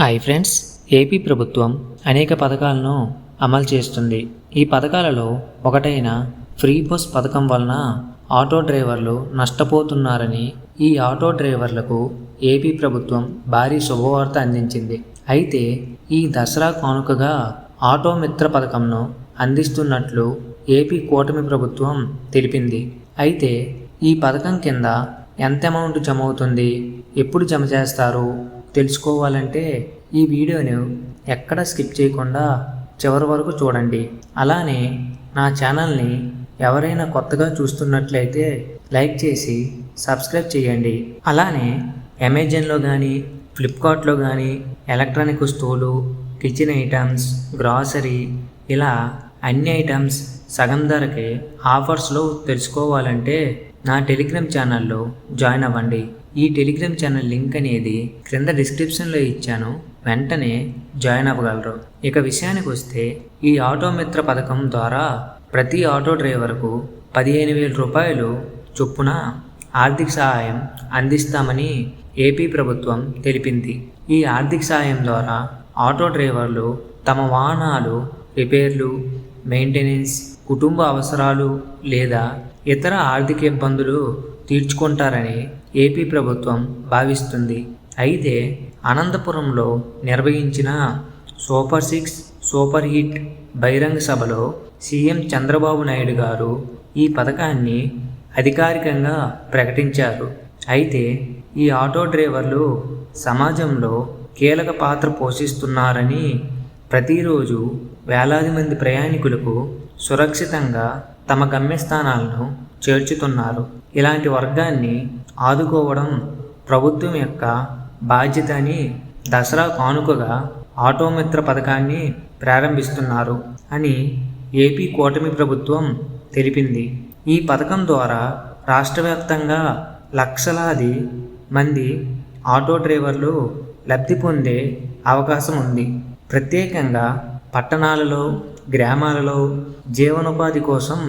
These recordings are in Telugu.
హాయ్ ఫ్రెండ్స్, ఏపీ ప్రభుత్వం అనేక పథకాలను అమలు చేస్తుంది. ఈ పథకాలలో ఒకటైన ఫ్రీ బస్ పథకం వలన ఆటో డ్రైవర్లు నష్టపోతున్నారని ఈ ఆటో డ్రైవర్లకు ఏపీ ప్రభుత్వం భారీ శుభవార్త అందించింది. అయితే ఈ దసరా కానుకగా ఆటో మిత్ర పథకంను అందిస్తున్నట్లు ఏపీ కూటమి ప్రభుత్వం తెలిపింది. అయితే ఈ పథకం కింద ఎంత అమౌంట్ జమ అవుతుంది, ఎప్పుడు జమ చేస్తారు తెలుసుకోవాలంటే ఈ వీడియోను ఎక్కడ స్కిప్ చేయకుండా చివరి వరకు చూడండి. అలానే నా ఛానల్ని ఎవరైనా కొత్తగా చూస్తున్నట్లయితే లైక్ చేసి సబ్స్క్రైబ్ చేయండి. అలానే అమెజాన్లో కానీ ఫ్లిప్కార్ట్లో కానీ ఎలక్ట్రానిక్ వస్తువులు, కిచెన్ ఐటమ్స్, గ్రాసరీ ఇలా అన్ని ఐటమ్స్ సగం ధరకే ఆఫర్స్లో తెలుసుకోవాలంటే నా టెలిగ్రామ్ ఛానల్లో జాయిన్ అవ్వండి. ఈ టెలిగ్రామ్ ఛానల్ లింక్ అనేది క్రింద డిస్క్రిప్షన్లో ఇచ్చాను, వెంటనే జాయిన్ అవ్వగలరు. ఇక విషయానికి వస్తే ఈ ఆటో మిత్ర పథకం ద్వారా ప్రతి ఆటో డ్రైవర్కు 15,000 రూపాయలు చొప్పున ఆర్థిక సహాయం అందిస్తామని ఏపీ ప్రభుత్వం తెలిపింది. ఈ ఆర్థిక సహాయం ద్వారా ఆటో డ్రైవర్లు తమ వాహనాలు రిపేర్లు, మెయింటెనెన్స్, కుటుంబ అవసరాలు లేదా ఇతర ఆర్థిక ఇబ్బందులు తీర్చుకుంటారని ఏపీ ప్రభుత్వం భావిస్తుంది. అయితే అనంతపురంలో నిర్వహించిన సూపర్ 6 సూపర్ హిట్ బహిరంగ సభలో సీఎం చంద్రబాబు నాయుడు గారు ఈ పథకాన్ని అధికారికంగా ప్రకటించారు. అయితే ఈ ఆటో డ్రైవర్లు సమాజంలో కీలక పాత్ర పోషిస్తున్నారని, ప్రతిరోజు వేలాది మంది ప్రయాణికులకు సురక్షితంగా తమ గమ్యస్థానాలను చేర్చుతున్నారు. ఇలాంటి వర్గాన్ని ఆదుకోవడం ప్రభుత్వం యొక్క బాధ్యత అని దసరా కానుకగా ఆటో మిత్ర పథకాన్ని ప్రారంభిస్తున్నారు అని ఏపీ కూటమి ప్రభుత్వం తెలిపింది. ఈ పథకం ద్వారా రాష్ట్ర వ్యాప్తంగా లక్షలాది మంది ఆటో డ్రైవర్లు లబ్ధి పొందే అవకాశం ఉంది. ప్రత్యేకంగా పట్టణాలలో, గ్రామాలలో జీవనోపాధి కోసం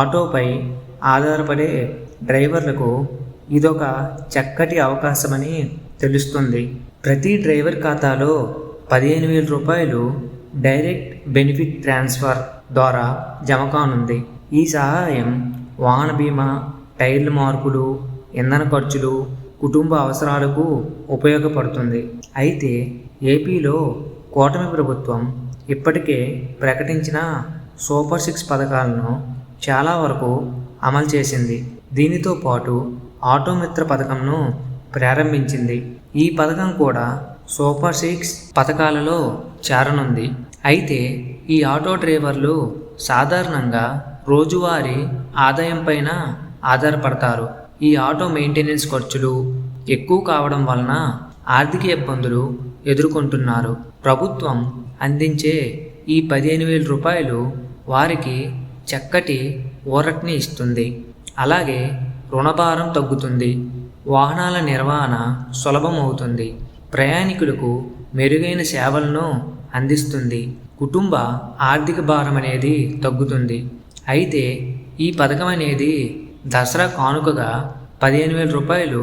ఆటోపై ఆధారపడే డ్రైవర్లకు ఇదొక చక్కటి అవకాశమని తెలుస్తుంది. ప్రతి డ్రైవర్ ఖాతాలో 15,000 రూపాయలు డైరెక్ట్ బెనిఫిట్ ట్రాన్స్ఫర్ ద్వారా జమ కానుంది. ఈ సహాయం వాహన బీమా, టైర్ల మార్పులు, ఇంధన ఖర్చులు, కుటుంబ అవసరాలకు ఉపయోగపడుతుంది. అయితే ఏపీలో కూటమి ప్రభుత్వం ఇప్పటికే ప్రకటించిన సూపర్ 6 పథకాలను చాలా వరకు అమలు చేసింది. దీనితో పాటు ఆటో మిత్ర పథకంను ప్రారంభించింది. ఈ పథకం కూడా సూపర్ 6 పథకాలలో చేరనుంది. అయితే ఈ ఆటో డ్రైవర్లు సాధారణంగా రోజువారీ ఆదాయం పైన ఆధారపడతారు. ఈ ఆటో మెయింటెనెన్స్ ఖర్చులు ఎక్కువ కావడం వలన ఆర్థిక ఇబ్బందులు ఎదుర్కొంటున్నారు. ప్రభుత్వం అందించే ఈ 15,000 రూపాయలు వారికి చక్కటి ఊరటని ఇస్తుంది. అలాగే రుణభారం తగ్గుతుంది, వాహనాల నిర్వహణ సులభం అవుతుంది, ప్రయాణికులకు మెరుగైన సేవలను అందిస్తుంది, కుటుంబ ఆర్థిక భారం అనేది తగ్గుతుంది. అయితే ఈ పథకం అనేది దసరా కానుకగా 15,000 రూపాయలు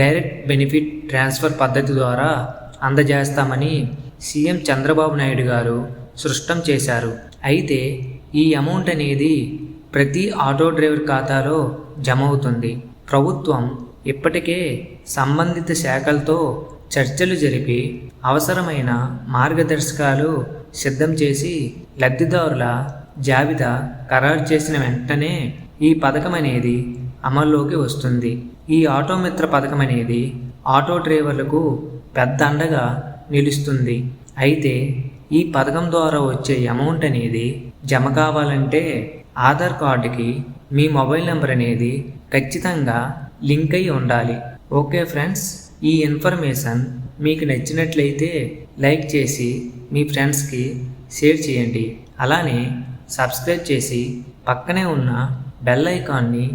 డైరెక్ట్ బెనిఫిట్ ట్రాన్స్ఫర్ పద్ధతి ద్వారా అందజేస్తామని సీఎం చంద్రబాబు నాయుడు గారు స్పష్టం చేశారు. అయితే ఈ అమౌంట్ అనేది ప్రతి ఆటో డ్రైవర్ ఖాతాలో జమ అవుతుంది. ప్రభుత్వం ఇప్పటికే సంబంధిత శాఖలతో చర్చలు జరిపి అవసరమైన మార్గదర్శకాలు సిద్ధం చేసి లబ్ధిదారుల జాబితా ఖరారు చేసిన వెంటనే ఈ పథకం అనేది అమల్లోకి వస్తుంది. ఈ ఆటో మిత్ర పథకం అనేది ఆటో డ్రైవర్లకు పెద్ద అండగా నిలుస్తుంది. అయితే ఈ పథకం ద్వారా వచ్చే అమౌంట్ అనేది జమ కావాలంటే ఆధార్ కార్డుకి మీ మొబైల్ నెంబర్ అనేది ఖచ్చితంగా లింక్ అయి ఉండాలి. ఓకే ఫ్రెండ్స్, ఈ ఇన్ఫర్మేషన్ మీకు నచ్చినట్లయితే లైక్ చేసి మీ ఫ్రెండ్స్కి షేర్ చేయండి. అలానే సబ్స్క్రైబ్ చేసి పక్కనే ఉన్న బెల్ ఐకాన్ని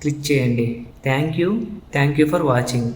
క్లిక్ చేయండి. Thank you for watching.